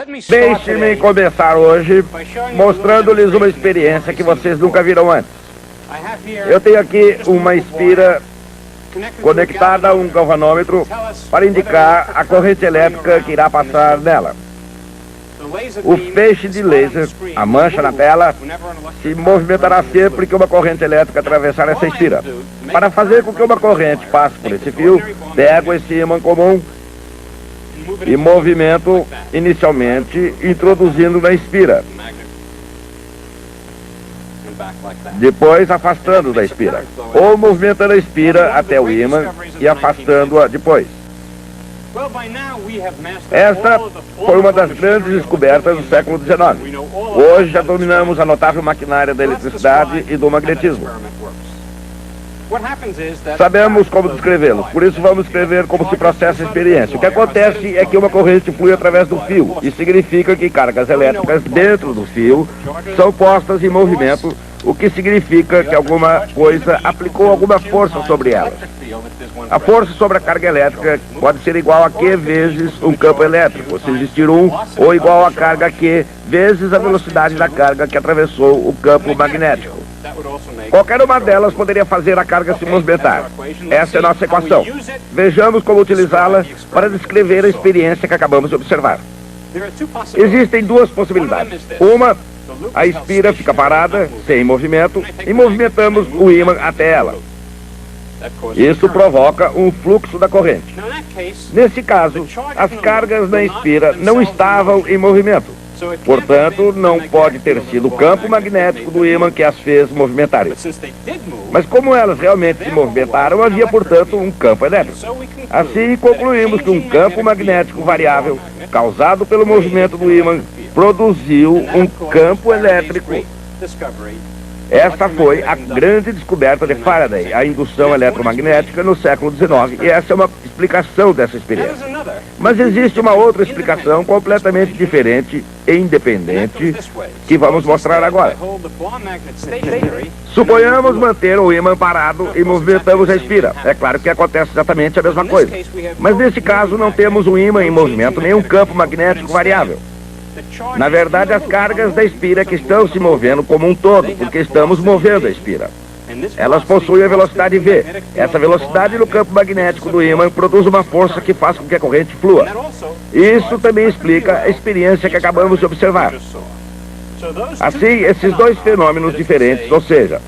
Deixe-me começar hoje mostrando-lhes uma experiência que vocês nunca viram antes. Eu tenho aqui uma espira conectada a um galvanômetro para indicar a corrente elétrica que irá passar nela. O feixe de laser, a mancha na tela, se movimentará sempre que uma corrente elétrica atravessar essa espira. Para fazer com que uma corrente passe por esse fio, pego esse ímã comum e movimento inicialmente introduzindo na espira, depois afastando da espira, ou movimentando a espira até o ímã e afastando-a depois. Esta foi uma das grandes descobertas do século XIX. Hoje já dominamos a notável maquinária da eletricidade e do magnetismo. Sabemos como descrevê-lo, por isso vamos descrever como se processa a experiência. O que acontece é que uma corrente flui através do fio. Isso significa que cargas elétricas dentro do fio são postas em movimento, o que significa que alguma coisa aplicou alguma força sobre elas. A força sobre a carga elétrica pode ser igual a Q vezes um campo elétrico, se existir um, ou igual a carga Q vezes a velocidade da carga que atravessou o campo magnético. Qualquer uma delas poderia fazer a carga se movimentar. Essa é a nossa equação. Vejamos como utilizá-la para descrever a experiência que acabamos de observar. Existem duas possibilidades. Uma, a espira fica parada, sem movimento, e movimentamos o ímã até ela. Isso provoca um fluxo da corrente. Nesse caso, as cargas na espira não estavam em movimento. Portanto, não pode ter sido o campo magnético do ímã que as fez movimentarem. Mas como elas realmente se movimentaram, havia, portanto, um campo elétrico. Assim, concluímos que um campo magnético variável, causado pelo movimento do ímã, produziu um campo elétrico. Esta foi a grande descoberta de Faraday, a indução eletromagnética no século XIX, e essa é uma explicação dessa experiência. Mas existe uma outra explicação completamente diferente e independente que vamos mostrar agora. Suponhamos manter o ímã parado e movimentamos a espira. É claro que acontece exatamente a mesma coisa. Mas nesse caso não temos um ímã em movimento nem um campo magnético variável. Na verdade, as cargas da espira que estão se movendo como um todo, porque estamos movendo a espira. Elas possuem a velocidade V. Essa velocidade no campo magnético do ímã produz uma força que faz com que a corrente flua. Isso também explica a experiência que acabamos de observar. Assim, esses dois fenômenos diferentes, ou seja,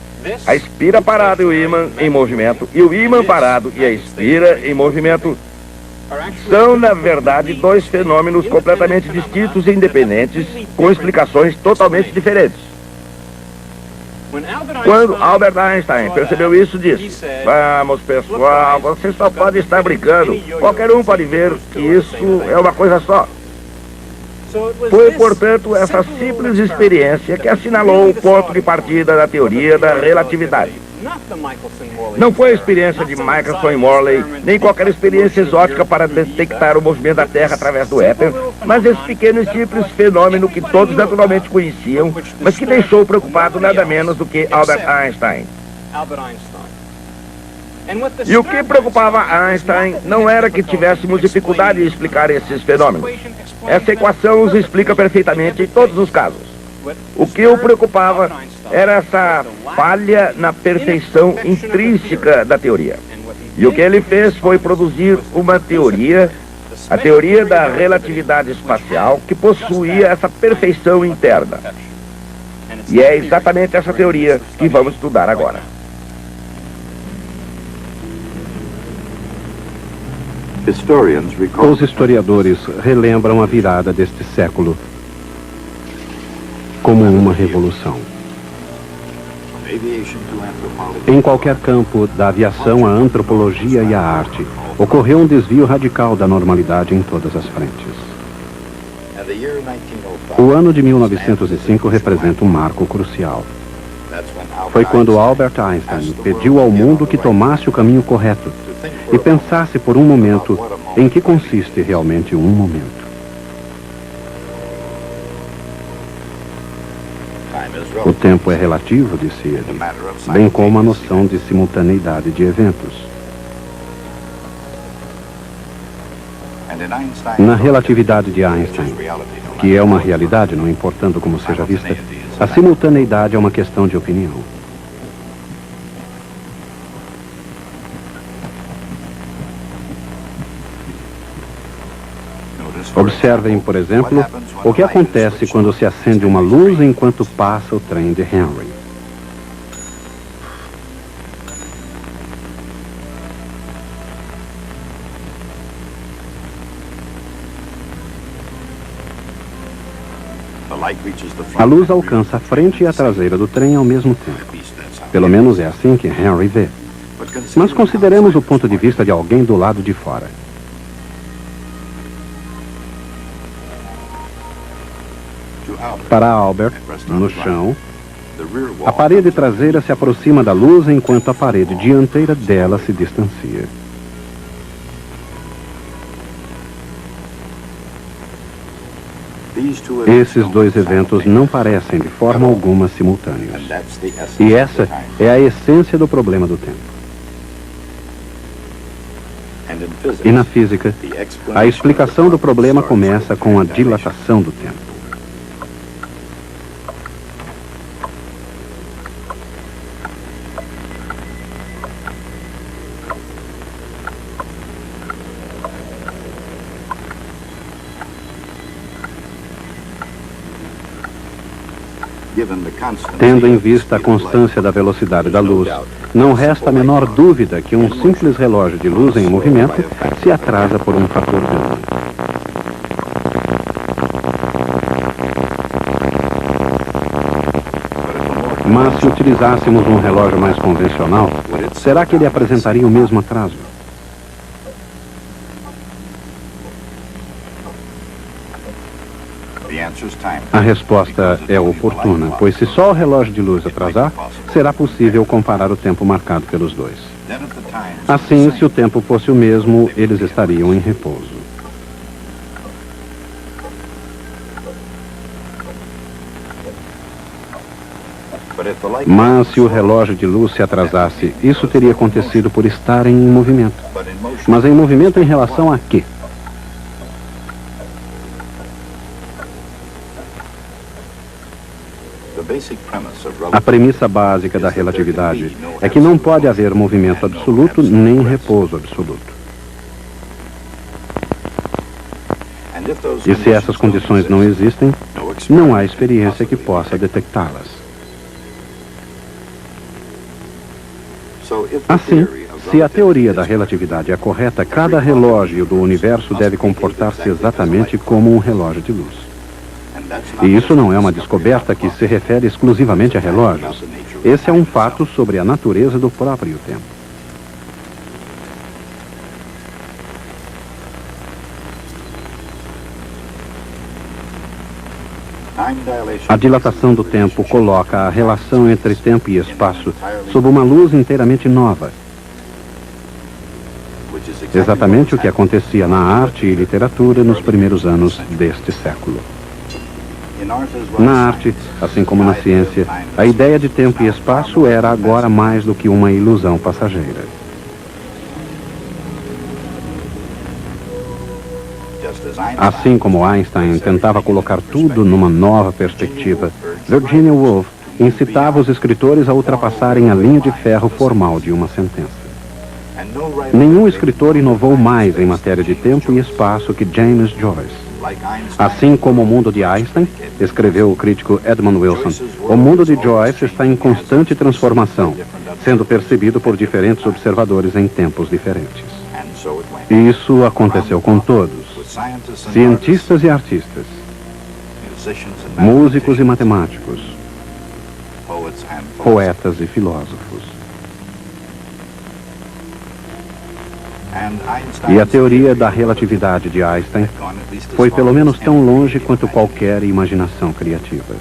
a espira parada e o ímã em movimento, e o ímã parado e a espira em movimento, são, na verdade, dois fenômenos completamente distintos e independentes, com explicações totalmente diferentes. Quando Albert Einstein percebeu isso, disse: "Vamos, pessoal, vocês só podem estar brincando. Qualquer um pode ver que isso é uma coisa só." Foi, portanto, essa simples experiência que assinalou o ponto de partida da teoria da relatividade. Não foi a experiência de Michelson e Morley, nem qualquer experiência exótica para detectar o movimento da Terra através do éter, mas esse pequeno e simples fenômeno que todos naturalmente conheciam, mas que deixou preocupado nada menos do que Albert Einstein. E o que preocupava Einstein não era que tivéssemos dificuldade em explicar esses fenômenos. Essa equação os explica perfeitamente em todos os casos. O que o preocupava era essa falha na perfeição intrínseca da teoria. E o que ele fez foi produzir uma teoria, a teoria da relatividade espacial, que possuía essa perfeição interna. E é exatamente essa teoria que vamos estudar agora. Os historiadores relembram a virada deste século como uma revolução. Em qualquer campo, da aviação à antropologia e à arte, ocorreu um desvio radical da normalidade em todas as frentes. O ano de 1905 representa um marco crucial. Foi quando Albert Einstein pediu ao mundo que tomasse o caminho correto e pensasse por um momento em que consiste realmente um momento. O tempo é relativo, disse ele, bem como a noção de simultaneidade de eventos. Na relatividade de Einstein, que é uma realidade, não importando como seja vista, a simultaneidade é uma questão de opinião. Observem, por exemplo, o que acontece quando se acende uma luz enquanto passa o trem de Henry. A luz alcança a frente e a traseira do trem ao mesmo tempo. Pelo menos é assim que Henry vê. Mas consideremos o ponto de vista de alguém do lado de fora. Para Albert, no chão, a parede traseira se aproxima da luz enquanto a parede dianteira dela se distancia. Esses dois eventos não parecem de forma alguma simultâneos. E essa é a essência do problema do tempo. E na física, a explicação do problema começa com a dilatação do tempo. Tendo em vista a constância da velocidade da luz, não resta a menor dúvida que um simples relógio de luz em movimento se atrasa por um fator gama. Mas se utilizássemos um relógio mais convencional, será que ele apresentaria o mesmo atraso? A resposta é oportuna, pois se só o relógio de luz atrasar, será possível comparar o tempo marcado pelos dois. Assim, se o tempo fosse o mesmo, eles estariam em repouso. Mas se o relógio de luz se atrasasse, isso teria acontecido por estarem em movimento. Mas em movimento em relação a quê? A premissa básica da relatividade é que não pode haver movimento absoluto nem repouso absoluto. E se essas condições não existem, não há experiência que possa detectá-las. Assim, se a teoria da relatividade é correta, cada relógio do universo deve comportar-se exatamente como um relógio de luz. E isso não é uma descoberta que se refere exclusivamente a relógios. Esse é um fato sobre a natureza do próprio tempo. A dilatação do tempo coloca a relação entre tempo e espaço sob uma luz inteiramente nova. Exatamente o que acontecia na arte e literatura nos primeiros anos deste século. Na arte, assim como na ciência, a ideia de tempo e espaço era agora mais do que uma ilusão passageira. Assim como Einstein tentava colocar tudo numa nova perspectiva, Virginia Woolf incitava os escritores a ultrapassarem a linha de ferro formal de uma sentença. Nenhum escritor inovou mais em matéria de tempo e espaço que James Joyce. Assim como o mundo de Einstein, escreveu o crítico Edmund Wilson, o mundo de Joyce está em constante transformação, sendo percebido por diferentes observadores em tempos diferentes. E isso aconteceu com todos, cientistas e artistas, músicos e matemáticos, poetas e filósofos. E a teoria da relatividade de Einstein foi pelo menos tão longe quanto qualquer imaginação criativa.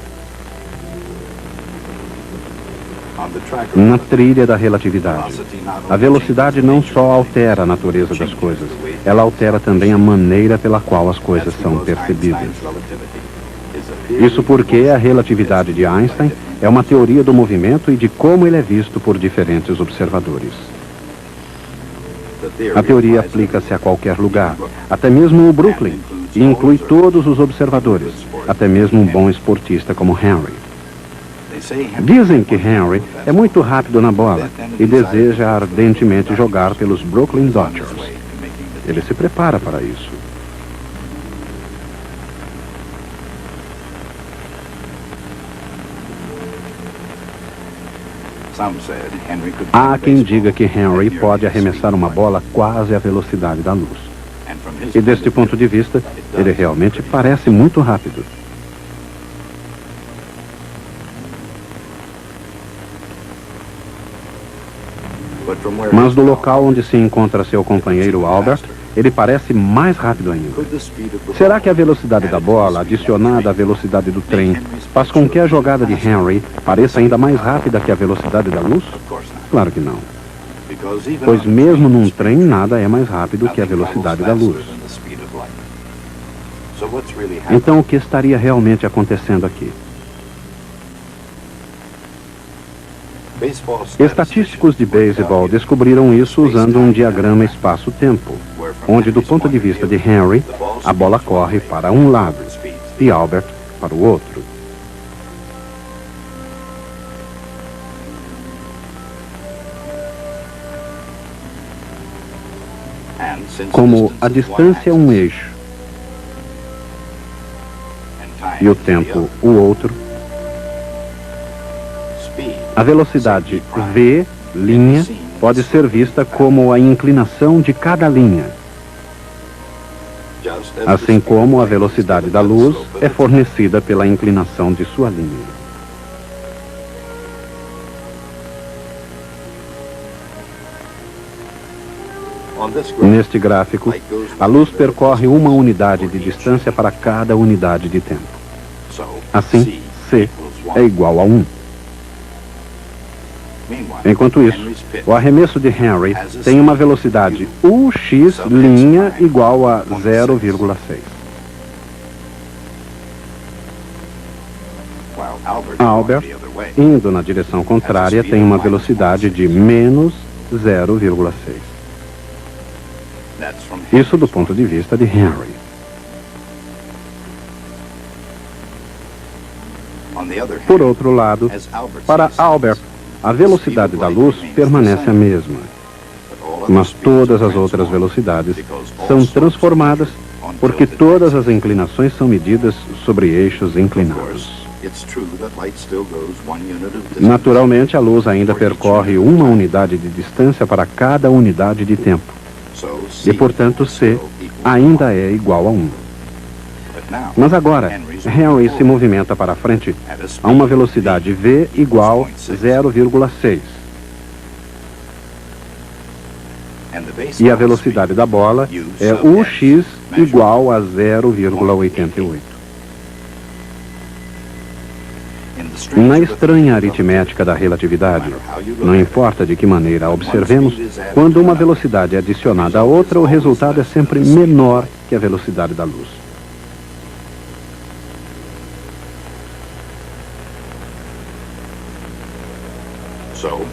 Na trilha da relatividade, a velocidade não só altera a natureza das coisas, ela altera também a maneira pela qual as coisas são percebidas. Isso porque a relatividade de Einstein é uma teoria do movimento e de como ele é visto por diferentes observadores. A teoria aplica-se a qualquer lugar, até mesmo o Brooklyn, e inclui todos os observadores, até mesmo um bom esportista como Henry. Dizem que Henry é muito rápido na bola e deseja ardentemente jogar pelos Brooklyn Dodgers. Ele se prepara para isso. Há quem diga que Henry pode arremessar uma bola quase à velocidade da luz. E deste ponto de vista, ele realmente parece muito rápido. Mas do local onde se encontra seu companheiro Albert, ele parece mais rápido ainda. Será que a velocidade da bola, adicionada à velocidade do trem, faz com que a jogada de Henry pareça ainda mais rápida que a velocidade da luz? Claro que não. Pois mesmo num trem, nada é mais rápido que a velocidade da luz. Então, o que estaria realmente acontecendo aqui? Estatísticos de beisebol descobriram isso usando um diagrama espaço-tempo, onde, do ponto de vista de Henry, a bola corre para um lado e Albert para o outro. Como a distância é um eixo e o tempo o outro, a velocidade v', pode ser vista como a inclinação de cada linha, assim como a velocidade da luz é fornecida pela inclinação de sua linha. Neste gráfico, a luz percorre uma unidade de distância para cada unidade de tempo. Assim, c é igual a 1. Enquanto isso, o arremesso de Henry tem uma velocidade ux' igual a 0,6. Albert, indo na direção contrária, tem uma velocidade de menos 0,6. Isso do ponto de vista de Henry. Por outro lado, para Albert, a velocidade da luz permanece a mesma, mas todas as outras velocidades são transformadas porque todas as inclinações são medidas sobre eixos inclinados. Naturalmente, a luz ainda percorre uma unidade de distância para cada unidade de tempo, e, portanto, c ainda é igual a 1. Mas agora, Henry se movimenta para frente a uma velocidade v igual 0,6. E a velocidade da bola é ux' igual a 0,88. Na estranha aritmética da relatividade, não importa de que maneira a observemos, quando uma velocidade é adicionada a outra, o resultado é sempre menor que a velocidade da luz.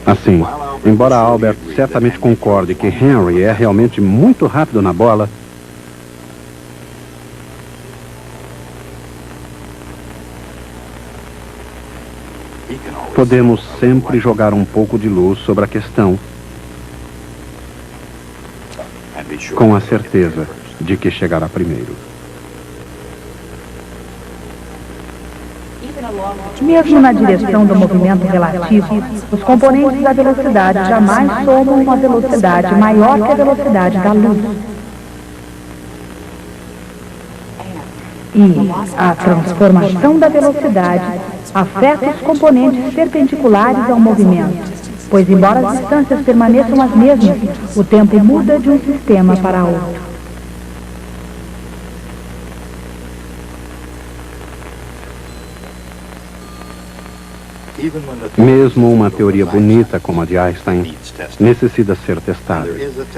Assim, embora Albert certamente concorde que Henry é realmente muito rápido na bola, podemos sempre jogar um pouco de luz sobre a questão, com a certeza de que chegará primeiro. Mesmo na direção do movimento relativo, os componentes da velocidade jamais somam uma velocidade maior que a velocidade da luz. E a transformação da velocidade afeta os componentes perpendiculares ao movimento, pois, embora as distâncias permaneçam as mesmas, o tempo muda de um sistema para outro. Mesmo uma teoria bonita como a de Einstein necessita ser testada.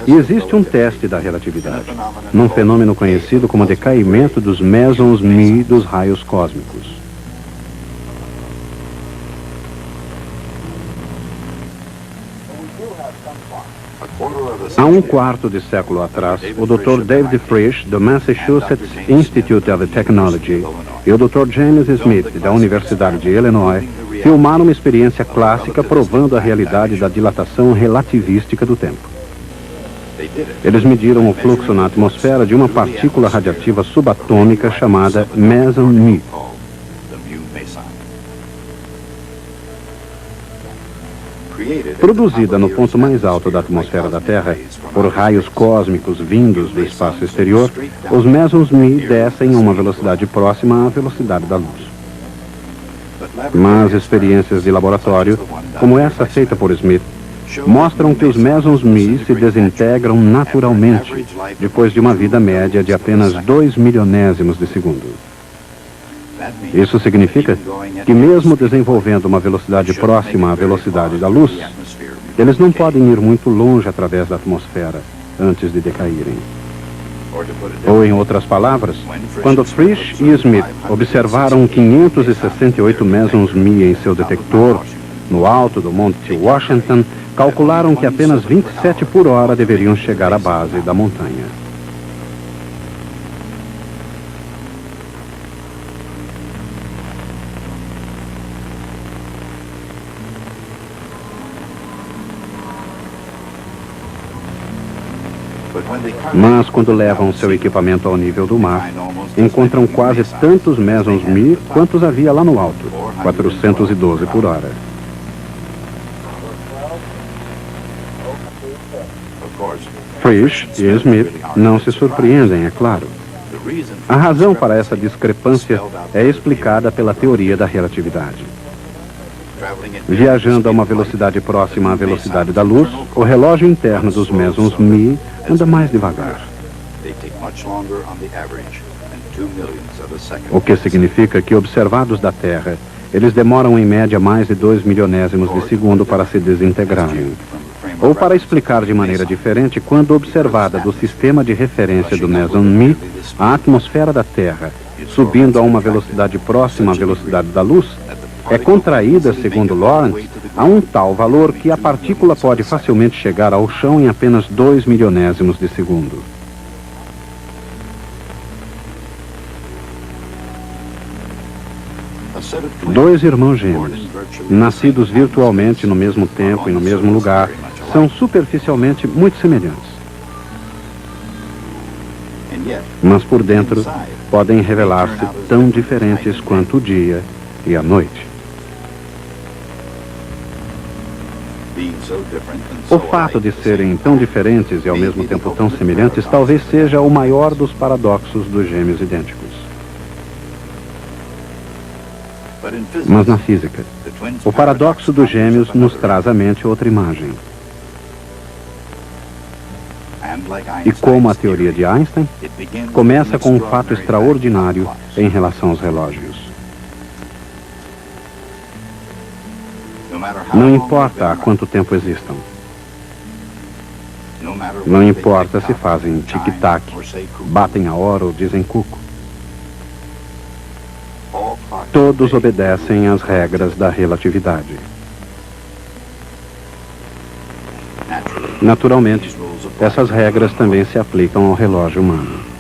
E existe um teste da relatividade, num fenômeno conhecido como decaimento dos mesons μ dos raios cósmicos. Há um quarto de século atrás, o Dr. David Frisch, do Massachusetts Institute of Technology, e o Dr. James Smith, da Universidade de Illinois, filmaram uma experiência clássica provando a realidade da dilatação relativística do tempo. Eles mediram o fluxo na atmosfera de uma partícula radiativa subatômica chamada meson μ. Produzida no ponto mais alto da atmosfera da Terra, por raios cósmicos vindos do espaço exterior, os mesons μ descem a uma velocidade próxima à velocidade da luz. Mas experiências de laboratório, como essa feita por Smith, mostram que os mesons μ se desintegram naturalmente, depois de uma vida média de apenas 2 milionésimos de segundo. Isso significa que mesmo desenvolvendo uma velocidade próxima à velocidade da luz, eles não podem ir muito longe através da atmosfera antes de decaírem. Ou, em outras palavras, quando Frisch e Smith observaram 568 mesons μ em seu detector, no alto do Monte Washington, calcularam que apenas 27 por hora deveriam chegar à base da montanha. Mas quando levam seu equipamento ao nível do mar, encontram quase tantos mesons μ quantos havia lá no alto, 412 por hora. Frisch e Smith não se surpreendem, é claro. A razão para essa discrepância é explicada pela teoria da relatividade. Viajando a uma velocidade próxima à velocidade da luz, o relógio interno dos mesons μ anda mais devagar. O que significa que, observados da Terra, eles demoram em média mais de 2 milionésimos de segundo para se desintegrarem. Ou, para explicar de maneira diferente, quando observada do sistema de referência do meson μ, a atmosfera da Terra, subindo a uma velocidade próxima à velocidade da luz, é contraída, segundo Lorentz, a um tal valor que a partícula pode facilmente chegar ao chão em apenas 2 milionésimos de segundo. Dois irmãos gêmeos, nascidos virtualmente no mesmo tempo e no mesmo lugar, são superficialmente muito semelhantes. Mas por dentro podem revelar-se tão diferentes quanto o dia e a noite. O fato de serem tão diferentes e ao mesmo tempo tão semelhantes talvez seja o maior dos paradoxos dos gêmeos idênticos. Mas na física, o paradoxo dos gêmeos nos traz à mente outra imagem. E como a teoria de Einstein, começa com um fato extraordinário em relação aos relógios. Não importa há quanto tempo existam. Não importa se fazem tic-tac, batem a hora ou dizem cuco. Todos obedecem às regras da relatividade. Naturalmente, essas regras também se aplicam ao relógio humano.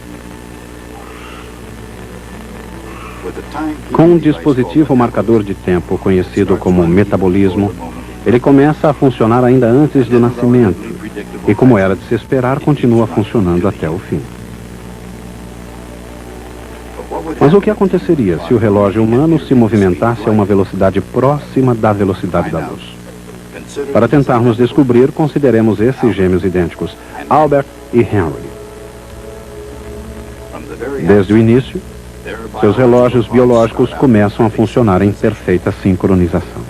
Com um dispositivo marcador de tempo conhecido como metabolismo, ele começa a funcionar ainda antes do nascimento e, como era de se esperar, continua funcionando até o fim. Mas o que aconteceria se o relógio humano se movimentasse a uma velocidade próxima da velocidade da luz? Para tentarmos descobrir, consideremos esses gêmeos idênticos, Albert e Henry. Desde o início, seus relógios biológicos começam a funcionar em perfeita sincronização.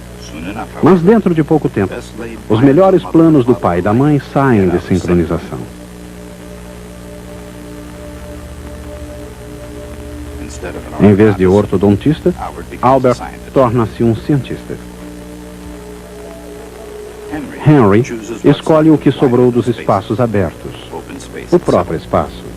Mas dentro de pouco tempo, os melhores planos do pai e da mãe saem de sincronização. Em vez de ortodontista, Albert torna-se um cientista. Henry escolhe o que sobrou dos espaços abertos, o próprio espaço.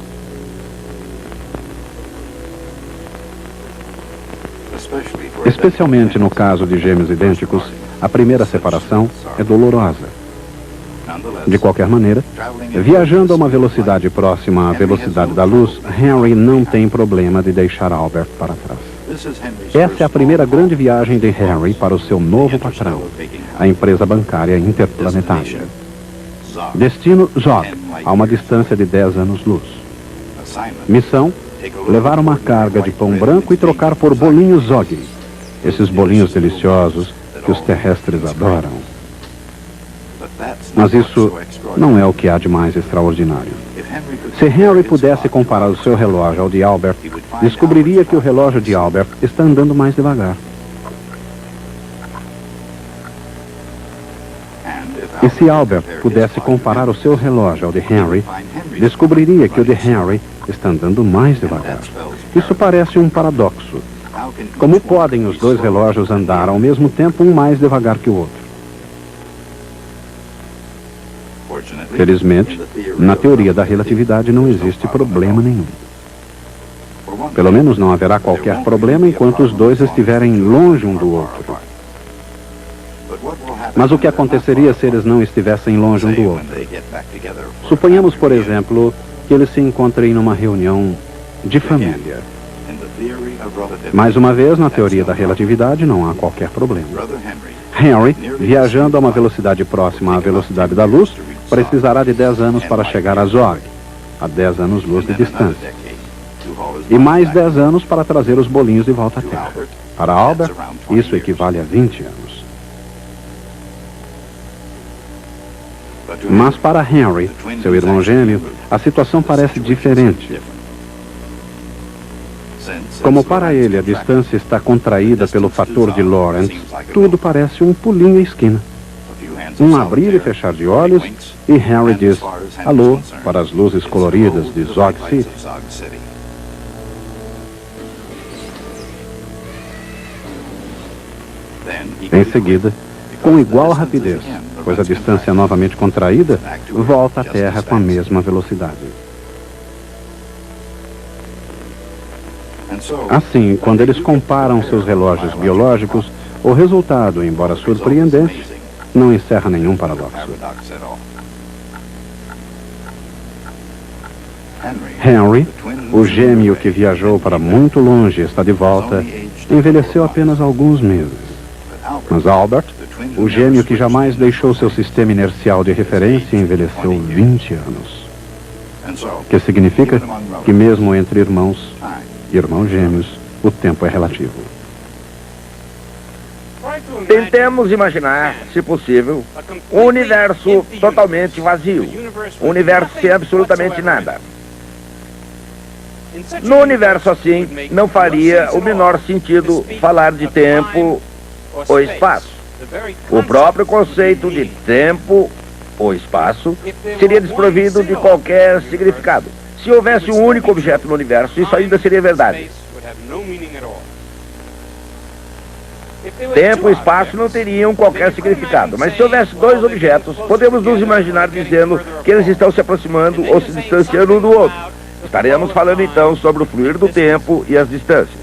Especialmente no caso de gêmeos idênticos, a primeira separação é dolorosa. De qualquer maneira, viajando a uma velocidade próxima à velocidade da luz, Henry não tem problema de deixar Albert para trás. Essa é a primeira grande viagem de Henry para o seu novo patrão, a empresa bancária interplanetária. Destino Zog, a uma distância de 10 anos-luz. Missão: levar uma carga de pão branco e trocar por bolinhos Zog, esses bolinhos deliciosos que os terrestres adoram. Mas isso não é o que há de mais extraordinário. Se Henry pudesse comparar o seu relógio ao de Albert, descobriria que o relógio de Albert está andando mais devagar. E se Albert pudesse comparar o seu relógio ao de Henry, descobriria que o de Henry está andando mais devagar. Isso parece um paradoxo. Como podem os dois relógios andar ao mesmo tempo, um mais devagar que o outro? Felizmente, na teoria da relatividade não existe problema nenhum. Pelo menos não haverá qualquer problema enquanto os dois estiverem longe um do outro. Mas o que aconteceria se eles não estivessem longe um do outro? Suponhamos, por exemplo, que eles se encontrem numa reunião de família. Mais uma vez, na teoria da relatividade, não há qualquer problema. Henry, viajando a uma velocidade próxima à velocidade da luz, precisará de 10 anos para chegar a Zog, a 10 anos-luz de distância. E mais 10 anos para trazer os bolinhos de volta à Terra. Para Albert, isso equivale a 20 anos. Mas para Henry, seu irmão gêmeo, a situação parece diferente. Como para ele a distância está contraída pelo fator de Lorentz, tudo parece um pulinho à esquina. Um abrir e fechar de olhos, e Henry diz alô para as luzes coloridas de Zog City. Em seguida, com igual rapidez, pois a distância é novamente contraída, volta à Terra com a mesma velocidade. Assim, quando eles comparam seus relógios biológicos, o resultado, embora surpreendente, não encerra nenhum paradoxo. Henry, o gêmeo que viajou para muito longe e está de volta, envelheceu apenas alguns meses. Mas Albert, o gêmeo que jamais deixou seu sistema inercial de referência, envelheceu 20 anos. Que significa que mesmo entre irmãos gêmeos, o tempo é relativo. Tentemos imaginar, se possível, um universo totalmente vazio. Um universo sem absolutamente nada. No universo assim, não faria o menor sentido falar de tempo ou espaço. O próprio conceito de tempo ou espaço seria desprovido de qualquer significado. Se houvesse um único objeto no universo, isso ainda seria verdade. Tempo e espaço não teriam qualquer significado, mas se houvesse dois objetos, podemos nos imaginar dizendo que eles estão se aproximando ou se distanciando um do outro. Estaremos falando então sobre o fluir do tempo e as distâncias.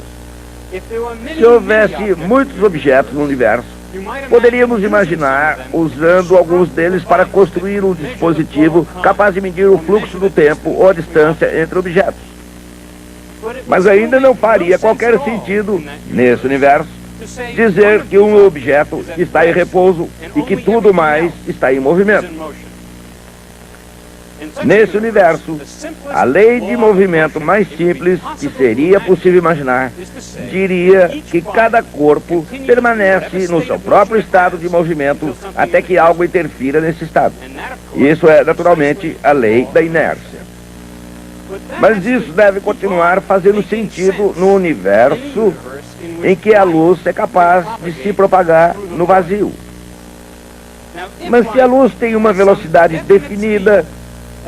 Se houvesse muitos objetos no universo, poderíamos imaginar usando alguns deles para construir um dispositivo capaz de medir o fluxo do tempo ou a distância entre objetos. Mas ainda não faria qualquer sentido, nesse universo, dizer que um objeto está em repouso e que tudo mais está em movimento. Nesse universo, a lei de movimento mais simples que seria possível imaginar diria que cada corpo permanece no seu próprio estado de movimento até que algo interfira nesse estado. Isso é, naturalmente, a lei da inércia. Mas isso deve continuar fazendo sentido no universo em que a luz é capaz de se propagar no vazio. Mas se a luz tem uma velocidade definida,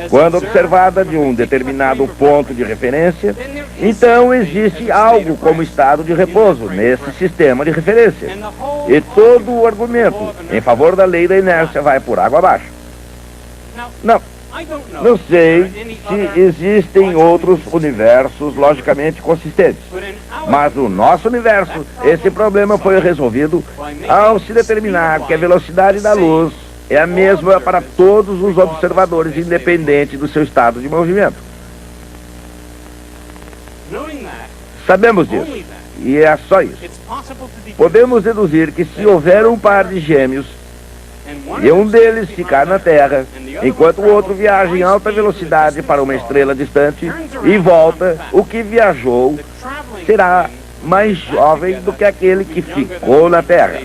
quando observada de um determinado ponto de referência, então existe algo como estado de repouso nesse sistema de referência. E todo o argumento em favor da lei da inércia vai por água abaixo. Não sei se existem outros universos logicamente consistentes, mas no nosso universo, esse problema foi resolvido ao se determinar que a velocidade da luz é a mesma para todos os observadores, independente do seu estado de movimento. Sabemos disso, e é só isso. Podemos deduzir que se houver um par de gêmeos e um deles ficar na Terra, enquanto o outro viaja em alta velocidade para uma estrela distante e volta, o que viajou será mais jovem do que aquele que ficou na Terra.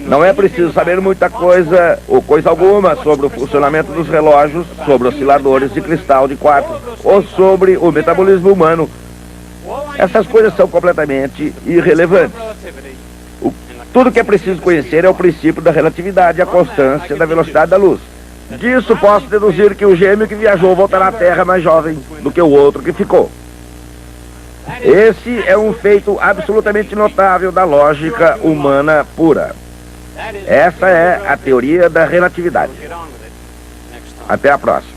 Não é preciso saber muita coisa ou coisa alguma sobre o funcionamento dos relógios, sobre osciladores de cristal de quartzo ou sobre o metabolismo humano. Essas coisas são completamente irrelevantes. Tudo que é preciso conhecer é o princípio da relatividade e a constância da velocidade da luz. Disso posso deduzir que o gêmeo que viajou voltará à Terra mais jovem do que o outro que ficou. Esse é um feito absolutamente notável da lógica humana pura. Essa é a teoria da relatividade. Até a próxima.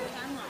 Time